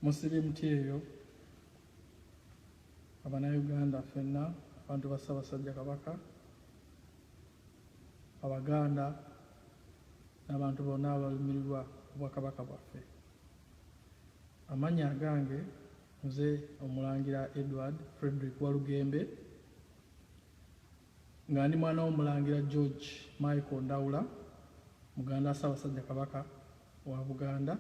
musirimu eyo Abannayuganda ffenna abantu ba Ssaabasajja Kabaka, Abaganda n'abantu bonna abalumirirwa Obwakabaka bwaffe. Amannya agange nze Omulangira Edward Frederick Walugembe, nga ndi mwana w'Omulangira George Michael Ndawula, Muganda Ssaabasajja Kabaka wa Buganda,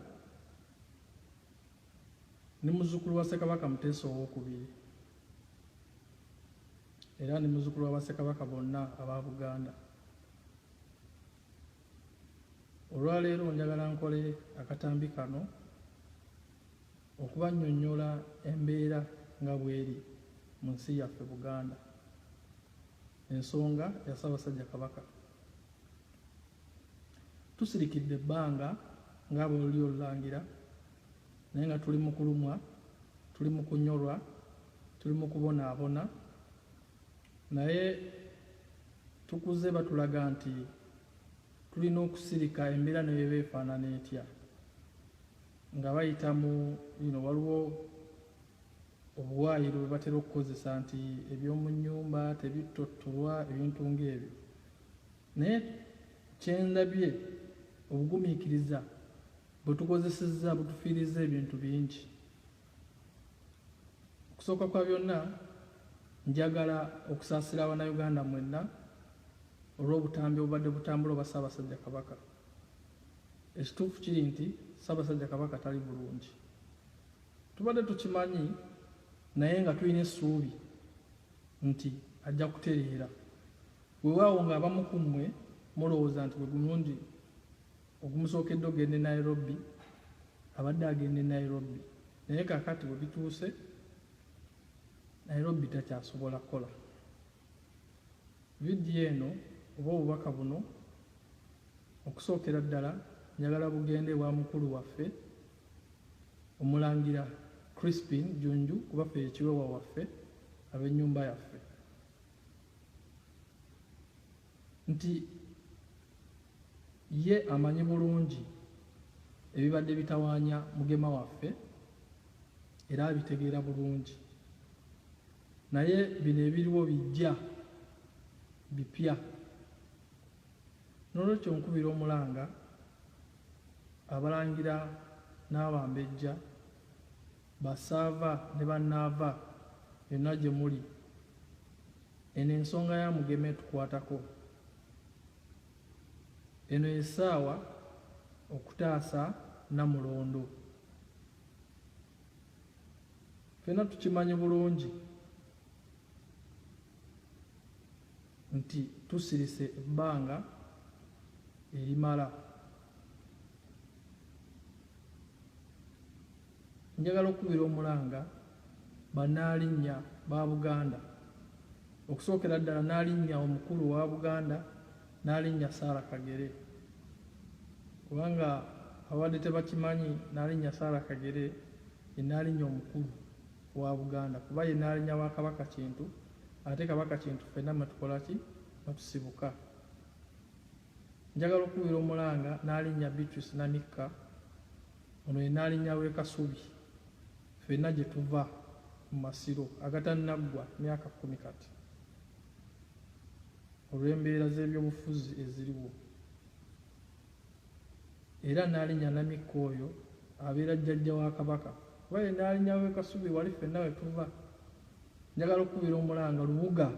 ni muzzukulu wa Ssekabaka Muteesa II, era ni muzzukulu wa Bassekabaka bonna aba Buganda. Olwaleero njagala nkole akatambi kano okubannyonnyola embeera nga bw'eri mu nsi yaffe Buganda, ensonga ya Ssaabasajja Kabaka. Tusirikidde ebbanga ng'abooli olulangira, naye nga tuli mu kulumwa, tuli mu kunyolwa, tuli mu kubonaabona, naye tukuze batulaga nti tulina okusirika embeera ne bw'eba efaanana etya, nga bayita mu waliwo obuwaayiro bwe batera okukozesa nti eby'omu nnyumba tebittottolwa, ebintu ng'ebyo. Naye kyendabye obugumiikiriza bwe tukozesezza butufiiriza ebintu bingi. Okusooka kwa byonna, njagala okusaasira Abannayuganda mwenna olw'obutambi obubadde butambula obwa Ssaabasajja Kabaka. Ekituufu kiri nti Ssaabasajja Kabaka tali bulungi, tubadde tukimanyi, naye nga tulina essuubi nti ajja kutereera. Weewaawo ng'abamu ku mmwe mulowooza nti bwe gulundi ogumusookedde ogenda e Nairobi abadde agenda e Nairobi, naye kaakati bwe bituuse Nairobi takyasobola kukola. Vidiyo eno oba obubaka buno okusookera ddala njagala bugende bwa mukulu waffe Omulangira Crispin Jjunju, kuba ffe ekiweewa waffe ab'ennyumba yaffe, nti ye amanyi bulungi ebibadde bitawaanya mugema waffe era abitegeera bulungi, naye bino ebiriwo bijja bipya. N'olwekyo nkubira Omulanga, Abalangira n'Abambejja, Bassaava ne Bannaava, yonna gye muli, eno ensonga ya Mugema etukwatako. Eno essaawa okutaasa Namulondo. Ffenna tukimanyi bulungi nti tusirise ebbanga erimala. Njagala okubira Omulanga bannaalinnya ba Buganda, okusookera ddala n'alinnya omukulu wa Buganda, n'alinnya Sarah Kagere. Kubanga abadde tebakimanyi, n'alinnya Sarah Kagere ye n'alinnya omukulu wa Buganda, kuba ye n'alinnya wa Kabaka Kintu, ate Kabaka Kintu ffenna mwe tukola ki? Mwe tusibuka. Njagala okubira Omulanga n'alinnya Beatrice Namikka, ono ye n'alinnya w'e Kasubi, ffenna gye tuva mu Masiro agatannaggwa myaka 10 kati, olw'embeera z'ebyobufuzi eziriwo. Era n'alinnya Namikka oyo abeera jjajja wa Kabaka, kuba ye n'alinnya w'e Kasubi wali ffenna we tuva. Njagala okubira Omulanga Lubuga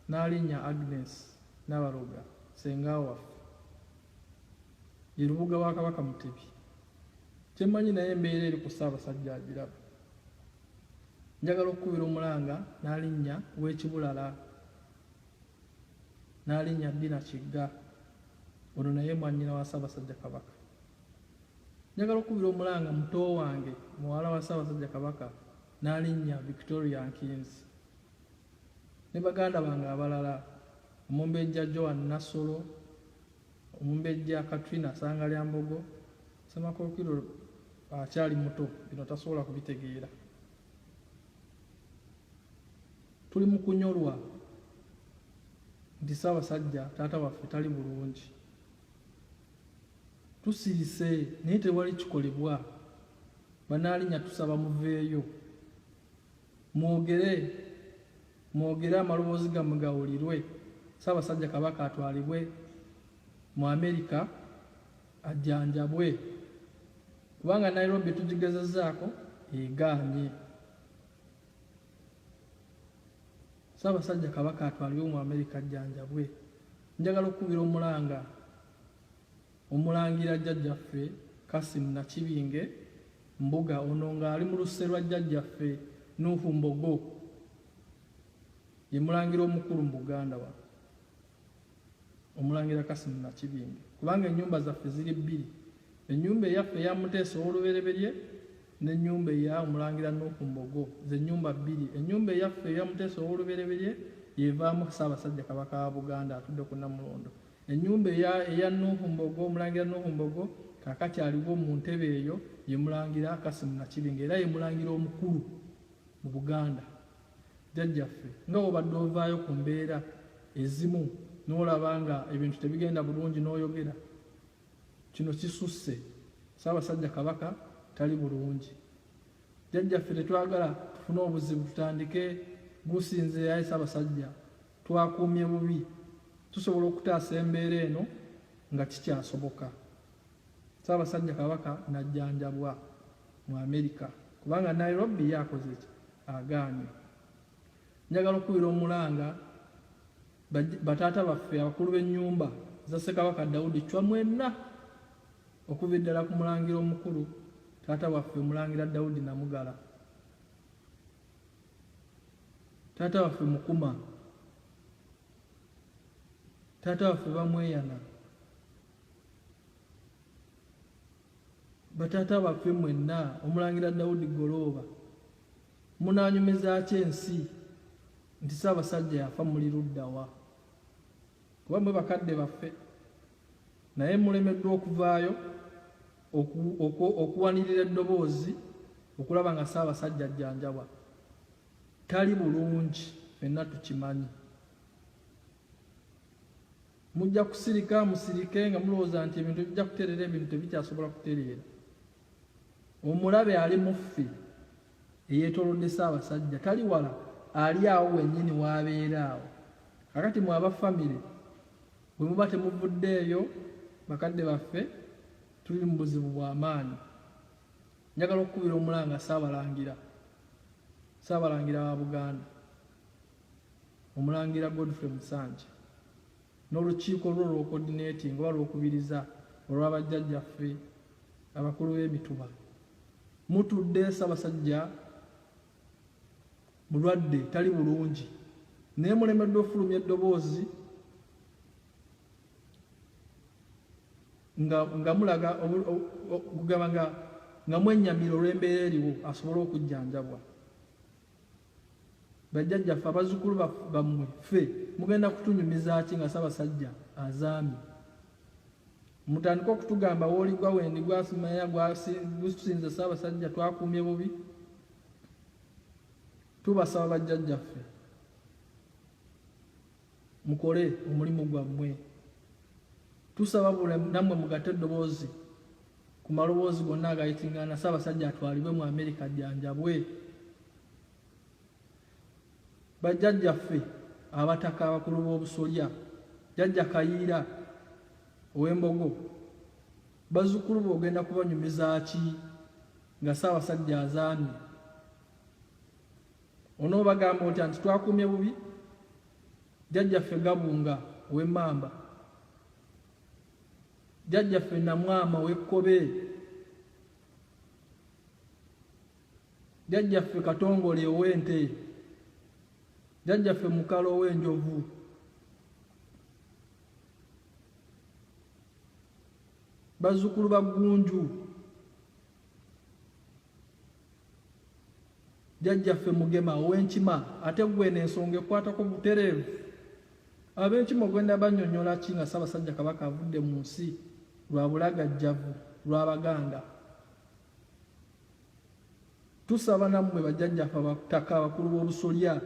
n'alinnya Agnes Nabaloga, ssenga waffe, ye Lubuga wa Kabaka Mutebi. Kyemmanyi naye embeera eri ku Ssaabasajja agiraba. Njagala okubira Omulanga n'alinnya w'Ekibulala, n'alinnya Dina Kigga, ono naye mwannyina wa Ssaabasajja Kabaka. Njagala okubira Omulanga muto wange muwala wa Ssaabasajja Kabaka, n'alinnya Victoria Nkins, ne baganda bange abalala, Omumbejja Joan Nassolo, Omumbejja Katrina Sangalyambogo, Ssemakookiro akyali muto, bino tasobola kubitegeera. Tuli mu kunyolwa nti Ssaabasajja taata waffe tali bulungi. Tusirise naye tewali kikolebwa. Banaalinya tusaba muveeyo mwogere amaloboozi gammwe gawulirwe. Ssaabasajja Kabaka atwalibwe mu Amerika ajjanjabwe, kubanga Nairobi tugigezezzaako egaanye. Ssaabasajja Kabaka atwalibwe mu Amerika ajjanjabwe. Njagala okukubira omulangira jjajjaffe Kassim Nakibinge Mbuga, ono ng'ali mu luse lwa jjajjaffe Nuhu Mbogo, ye mulangira omukulu mu Buganda wa omulangira Kassim Nakibinge, kubanga ennyumba zaffe ziri bbiri, ennyumba eyaffe eya Muteesa ow'olubereberye n'ennyumba eya omulangira Nuhu Mbogo, ze nnyumba bbiri. Ennyumba eyaffe eya Muteesa ow'olubereberye yevaamu Ssaabasajja Kabaka wa Buganda atudde ku Namulondo. Ennyumba eya Nuhu Mbogo, omulangira Nuhu Mbogo kaakati aliwo mu ntebe eyo ye mulangira Kassim Nakibinge, era ye mulangira omukulu mu Buganda. Jjajjaffe nga wobadde ovaayo ku mbeera ezimu n'olaba nga ebintu tebigenda bulungi n'oyogera, kino kisusse. Ssaabasajja Kabaka tali bulungi. Jjajjaffe tetwagala tufune obuzibu tutandike gusinze, aye Ssaabasajja twakuumye bubi, tusobola okutaasa embeera eno nga kikyasoboka. Ssaabasajja Kabaka najjanjabwa mu Amerika, kubanga Nairobi yakoze ki? Agaanye. Njagala okubira omulanga bataata baffe abakulu b'ennyumba za Ssekabaka Daudi Chwa mwenna, okuva ddala ku mulangira omukulu taata waffe omulangira Daudi Namugala, taata waffe Mukuma, taata waffe Bamweyana, bataata baffe mwenna, omulangira Daudi Golooba, munaanyumiza ki ensi nti Ssaabasajja yafa muli ludda wa? Kuba mwe bakadde baffe, naye mulemeddwa okuvaayo okuwanirira eddoboozi okulaba nga Ssaabasajja ajjanjabwa. Tali bulungi, ffenna tukimanyi. Mujja kusirika musirike nga mulowooza nti ebintu bijja kutereera, ebintu tebikyasobola kutereera. Omulabe ali mu ffe eyeetoolodde Ssaabasajja tali wala, ali awo wennyini w'abeera awo. Kakati mwe abafamire bwe muba temuvuddeeyo, bakadde baffe tuli mu buzibu bw'amaanyi. Njagala okukubira omulanga Ssaabalangira wa Buganda, omulangira Godfrey Musanje, n'olukiiko lwo olw'ocoordinating oba lw'okubiriza olw'abajjajjaffe abakulu b'emituba. Mutudde Ssaabasajja mulwadde, tali bulungi, naye mulemeddwa ofulumya eddoboozi nga mulaga okugamba nga mwennyamira olw'embeera eriwo asobole okujjanjabwa. Bajjajjaffe abazzukulu bammwe ffe mugenda kutunyumiza ki nga Ssaabasajja azaamye? Mutandika okutugamba w'oligwa wendi gwasimanya gusinze Ssaabasajja twakuumye bubi. Tubasaba bajjajjaffe mukole omulimu gwammwe. Tusaba bule nammwe mugatte eddoboozi ku maloboozi gonna agayitingana Ssaabasajja atwalibwe mu Amerika ajjanjabwe. Bajjajjaffe abataka abakulu b'obusolya, Jjajja Kayiira ow'Embogo, bazzukulu be ogenda kubanyumiza ki nga Ssaabasajja azaamye? Onoobagamba otya nti twakuumye bubi? Jjajjaffe Gabunga ow'Emmamba, Jjajjaffe Namwama ow'Ekkobe, Jjajjaffe Katongole ow'Ente, Jjajjaffe Mukalo ow'Enjovu, bazzukulu ba Ggunju, Jjajjaffe Mugema ow'Enkima. Ate gwe n'ensonga ekwatako butereevu. Ab'Enkima ogenda bannyonnyola ki nga Ssaabasajja Kabaka avudde mu nsi lwa bulagajjavu lw'Abaganda? Tusaba nammwe bajjajjaffe abataka abakulu b'obusolya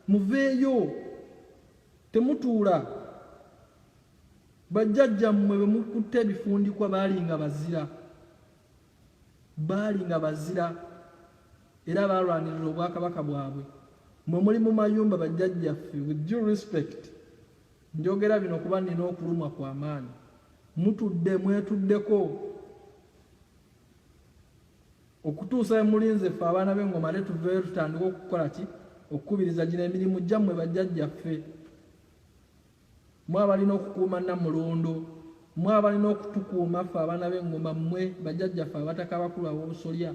muveeyo, temutuula. Bajjajjammwe bwe mukutte ebifundikwa baali nga bazira. baali nga bazira era balwanirira obwakabaka bwabwe. Mwe muli mu mayumba bajjajjaffe, with due respect njogera bino kuba nina okulumwa kwa maani, mutudde mwetuddeko okutuusa mulinze ffe abaana b'engoma ne tuveeyo tutandika okukola ki okukubiriza gino emirimu gyammwe bajjajjaffe. Mwe abalina okukuuma Namulondo, mwe abalina okutukuuma ffe abaana b'engoma, mmwe bajjajjaffe abataka bakulu ab'obusolya.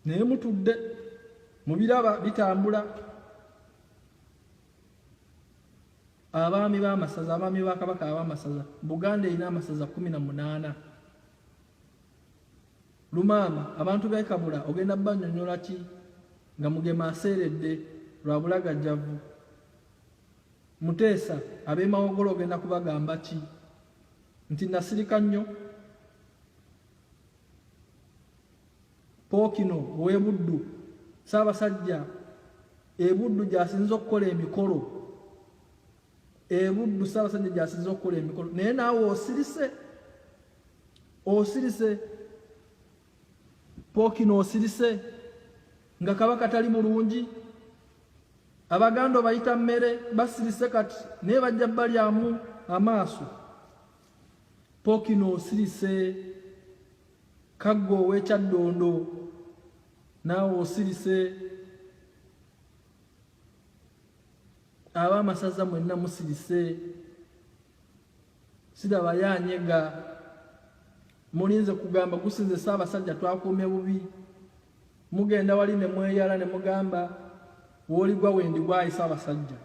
Naye mutudde mubiraba bitambula. Abaami b'amasaza, abaami ba Kabaka ab'amasaza, Buganda erina amasaza 18. Lumaama abantu b'e Kabula ogenda bannyonnyola ki nga Mugema aseeredde lwa bulagajjavu. Muteesa ab'e Mawogolo ogenda kubagamba ki nti nasirika nnyo. Pookino ow'e Buddu, Ssaabasajja e Buddu gy'asinze okukola emikolo, e Buddu Ssaabasajja gy'asinze okukola emikolo, naye naawe osirise Pookino osirise nga Kabaka tali mulungi. Abaganda bayita mmere basirise kati naye bajja balyamu amaaso. Pookino osirise. Kaggo ow'Ekyaddondo naawe osirise. Ab'amasaza mwenna musirise. Siraba yanyega mulinze kugamba gusinze Ssaabasajja twakuumye bubi. Mugenda wali ne mweyala ne mugamba w'oligwa wendigwayi Ssaabasajja.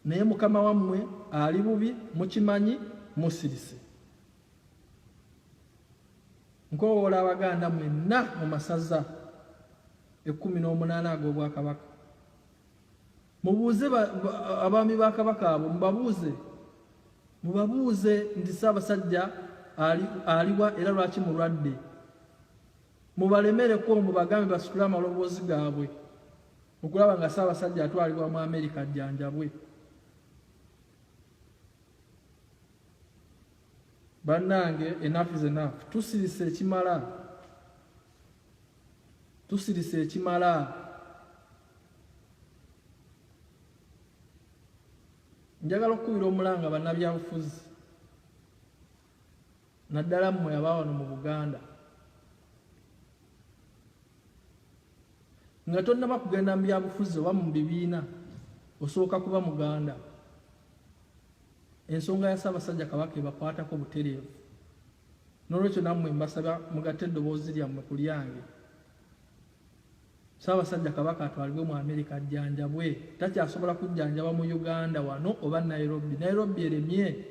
Naye Mukama wammwe ali bubi, mukimanyi, musirise. Nkowoola Abaganda mwenna mu masaza 18 ag'Obwakabaka, mubuuze abaami ba Kabaka abo, mubabuuze nti Ssaabasajja aliwa era lwaki mulwadde. Mubalemereko mubagambe basitule amaloboozi gaabwe okulaba nga Ssaabasajja atwalibwa mu Amerika ajjanjabwe. Bannange, enough is enough. Tusirise ekimala. Njagala okukubira omulanga bannabyabufuzi naddala mmwe aba wano mu Buganda nga tonnaba kugenda mu byabufuzi oba mu bibiina osooka kuba Muganda. Ensonga ya Ssaabasajja Kabaka ebakwatako butereevu. N'olwekyo nammwe mbasaba mugatte eddoboozi lyammwe ku lyange. Ssaabasajja Kabaka atwalibwe mu Amerika ajjanjabwe. Takyasobola kujjanjaba mu Uganda wano oba Nairobi. Nairobi eremye.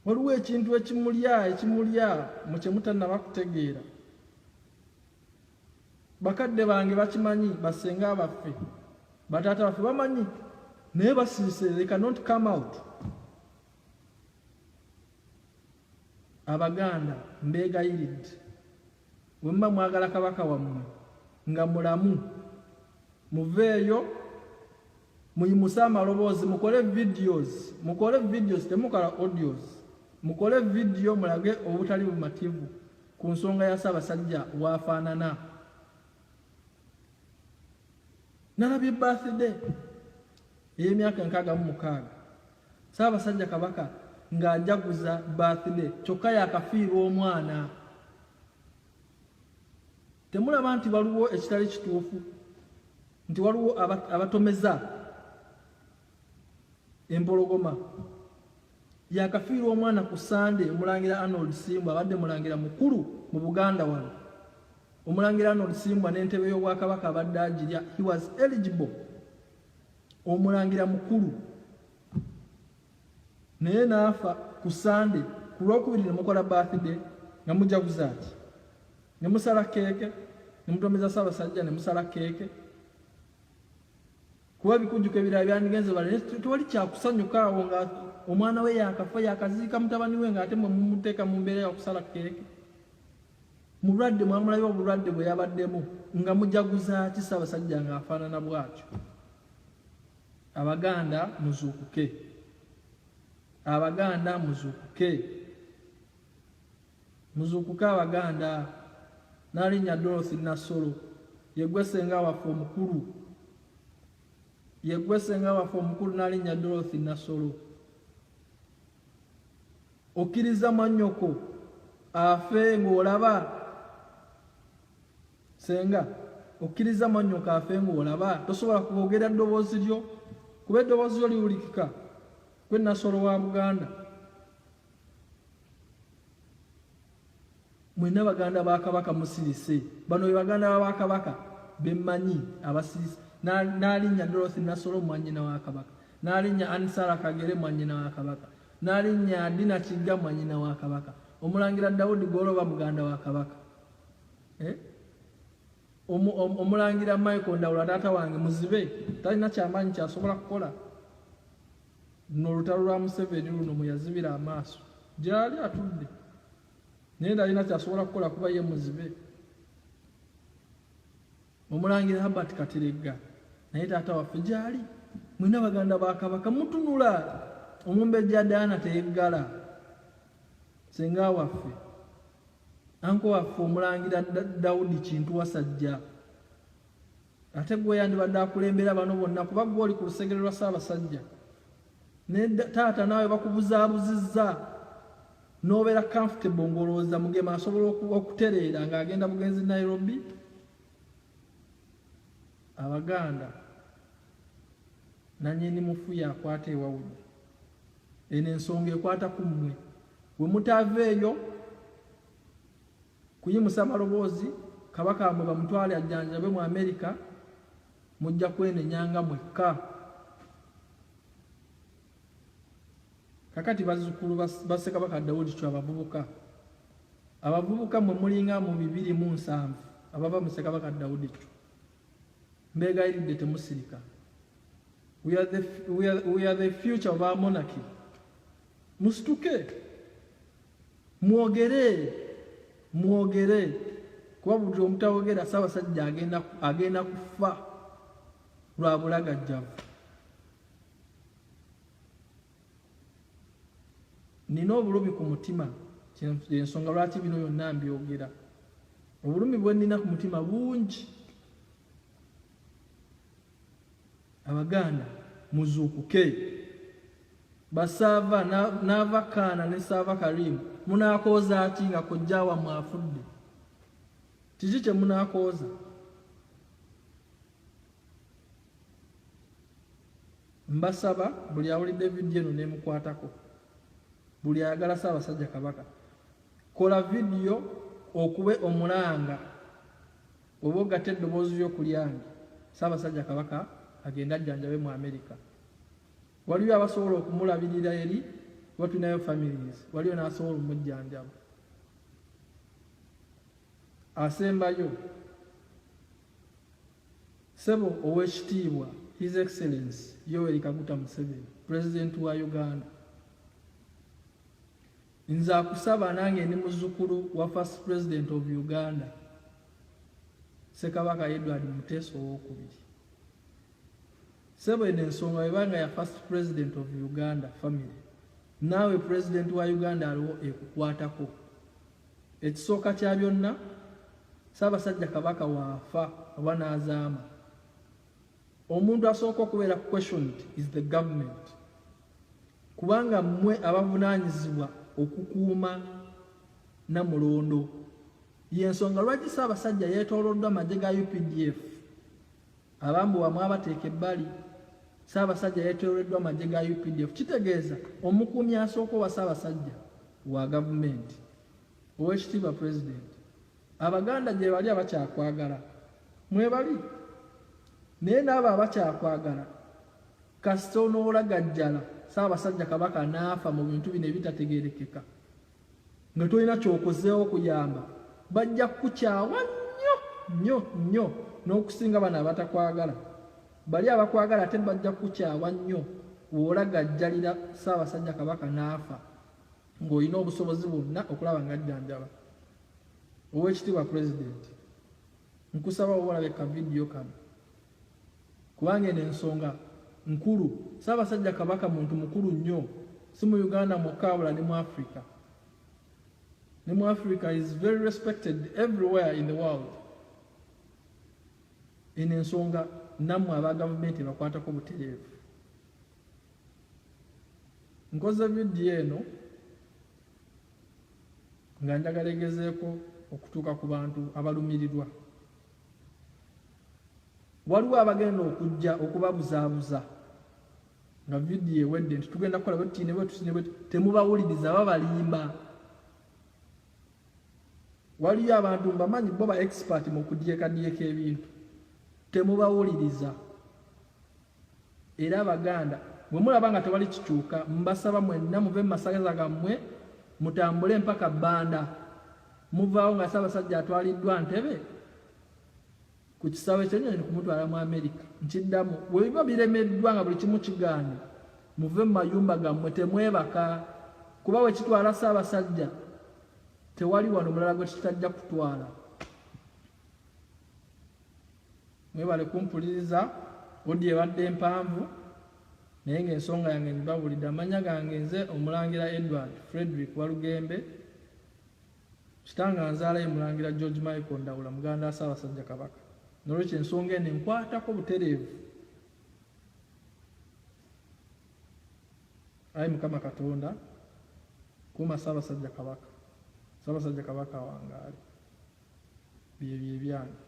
Waliwo ekintu ekimulya mu kye mutannaba kutegeera. Bakadde bange bakimanyi, basenga baffe, bataata baffe bamanyi, naye basirise, they cannot come out. Abaganda mbeegayiridde, bwe muba mwagala Kabaka wammwe nga mulamu, muveeyo muyimuse amaloboozi, mukole videos, temukola audios, mukole video mulage obutali bumativu ku nsonga ya Ssaabasajja waafaanana. Nalabye birthday ey'emyaka 66 Ssaabasajja Kabaka ng'ajaguza birthday kyokka yakafiirwa omwana. Temulaba nti waliwo ekitali kituufu, nti waliwo abatomeza empologoma. Yakafiirwa omwana ku Sunday. Omulangira Arnold Simbwa abadde mulangira mukulu mu Buganda wano. Omulangira Arnold Simbwa n'entebe y'Obwakabaka abadde agirya. He was eligible. Omulangira mukulu. Naye naafa ku Sunday. Ku Lwokubiri ne mukola birthday nga mujaguza ati. Ne musala keeke, ne mutomeza Ssaabasajja ne musala keeke. Kuba bikujjuko ebirala byandigenze bale tewali kyakusanyuka awo nga omwana we yakafa yakaziika mutabani we ng'ate mwe mumuteeka mu mbeera ya kusala keeke. Mulwadde mwamulabye obulwadde bwe yabaddemu nga mujaguza ki Ssaabasajja ng'afaanana bw'atyo. Abaganda muzuukuke. muzuukuke Abaganda. N'alinnya Dorothy Nassolo, yegwe ssenga waffe omukulu, yegwe ssenga waffe omukulu, n'alinnya Dorothy Nassolo. Okkiriza mwannyoko afe ng'olaba? Senga, okkiriza mwannyoko afe ng'olaba? Tosobola kwogera ddoboozi lyo, kuba eddoboozi lyo liwulikika. Gwe Nassolo wa Buganda. Mwenna Baganda ba Kabaka musirise. Bano be Baganda ba Kabaka bemmanyi abasirise. N'alinnya Dorothy Nassolo mwannyina wa Kabaka. N'alinnya Anisara Kagere mwannyina wa Kabaka. N'alinnya Adina Kigga mwannyina wa Kabaka. Omulangira Daudi Goloba Muganda wa Kabaka. Omulangira Michael Ndawula taata wange muzibe, talina kyamaanyi kyasobola kukola. Luno olutalo lwa Museveni luno mwe yazibira amaaso. Gyali atudde. Naye talina kyasobola kukola kuba ye muzibe. Omulangira Herbert Kateregga naye taata waffe gyali. Mwenna Baganda ba Kabaka mutunula. Omumbejja Diana teyeggala. Ssenga waffe. Anko waffe omulangira Daudi Kintu Wasajja. Ate gwe yandibadde akulembera bano bonna kuba gwe oli ku lusegere lwa Ssaabasajja. Ne taata naawe bakubuzaabuzizza. N'obeera comfortable ng'olowooza Mugema asobola okutereera ng'agenda bugenzi Nairobi. Abaganda nannyini mufu yakwata ewawunya. Eno ensonga ekwata ku mmwe. Bwe mutaaveeyo kuyimusa maloboozi Kabaka mwe bamutwale ajjanjabe mu Amerika, mujja kwenenyanga mwekka. Kakati bazzukulu ba Ssekabaka Daudi Chwa abavubuka. Abavubuka mwe mulinga mu 207 abava mu Ssekabaka Daudi Chwa. Mbegayiridde temusirika. We are the future of our monarchy. Musituke. Mwogere. Kuba buli omutawogera Ssaabasajja agenda kufa lwa bulagajjavu. Nina obulumi ku mutima, ensonga lwaki bino byonna mbyogera. Obulumi bwe nnina ku mutima bungi. Abaganda muzuukuke. Basaava n'Avakaana ne Saava Karimu munaakooza ati nga kojja wammwe afudde? Kiki kye munaakooza? Mbasaba buli awulidde vidiyo eno n'emukwatako, buli ayagala Ssaabasajja Kabaka, kola vidiyo okube omulanga. Oba ogatta eddoboozi ly'okulyange Ssaabasajja Kabaka agenda ajjanjabe mu Amerika. Waliyo abasobola okumulabirira eri watulinayo families, waliyo n'asobola omujjanjaba. Asembayo Ssebo Oweekitiibwa His Excellency Yoweri Kaguta Museveni, President wa Uganda. Nze akusaba nange ndi muzzukulu wa First President of Uganda, Ssekabaka Edward Muteesa owookubiri. Ssebo eno ensonga webanga ya First President of Uganda family, naawe President wa Uganda aliwo ekukwatako. Ekisooka kya byonna, Ssaabasajja Kabaka waafa oba n'azaama, omuntu asooka okubeera questioned is the government, kubanga mmwe abavunaanyizibwa okukuuma Namulondo. Y'ensonga lwaki Ssaabasajja yeetooloddwa amagye ga UPDF, abambu bamwe abateeka ebbali. Ssaabasajja yeetooloddwa amagye ga UPDF, kitegeeza omukuumi asooka owa Ssaabasajja wa gavumenti. Oweekitiibwa President, Abaganda gye bali abakyakwagala mwebali, naye n'abo abakyakwagala kasita onoolagajjala Ssaabasajja Kabaka n'afa mu bintu bino ebitategeerekeka nga tolina ky'okozeewo okuyamba, bajja kukukyawa nnyo n'okusinga bano abatakwagala. Bali abakwagala ate bajja kukukyawa nnyo bw'olagajjalira Ssaabasajja Kabaka n'afa ng'olina obusobozi bwonna okulaba ng'ajjanjaba. Oweekitiibwa President, nkusaba obulabe ka vidiyo kano, kubanga eno ensonga nkulu. Ssaabasajja Kabaka muntu mukulu nnyo, si mu Uganda mwokka wabula ne mu Africa. ne mu Africa is very respected everywhere in the world. Eno ensonga nammwe aba gavumenti bakwatako butereevu. Nkoze vidiyo eno nga njagala egezeeko okutuuka ku bantu abalumirirwa. Waliwo abagenda okujja okubabuzaabuza nga vidiyo ewedde nti tugenda kukola bwetutiine bwetusine temubawuliriza babalimba. Waliyo abantu mbamanyi bo ba expert mu kudyekaddyeka ebintu temubawuliriza. Era Abaganda bwe mulaba nga tewali kikyuka mbasaba mwenna muve mu masagaza gammwe mutambule mpaka Bbanda. Muvaawo nga Ssaabasajja atwaliddwa Ntebe ku kisaawe ky'ennyonyi kumutwala mu Amerika. Nkiddamu bwe biba biremeddwa nga buli kimu kigaanye muve mu mayumba gammwe temwebaka kuba we kitwala Ssaabasajja tewali wano mulala gwe kitajja kutwala. Mwebale kumpuliriza odiyo ebadde mpanvu naye ng'ensonga yange mbabulidde. Amanya gange nze Omulangira Edward Frederick Walugembe, kitange nzaala ye Mulangira George Michael Ndawula muganda wa Ssaabasajja Kabaka. Nolwekyo ensonga eno enkwatako butereevu. Ayi Mukama Katonda kuuma Ssaabasajja Kabaka. Ssaabasajja Kabaka wangaali bye byange.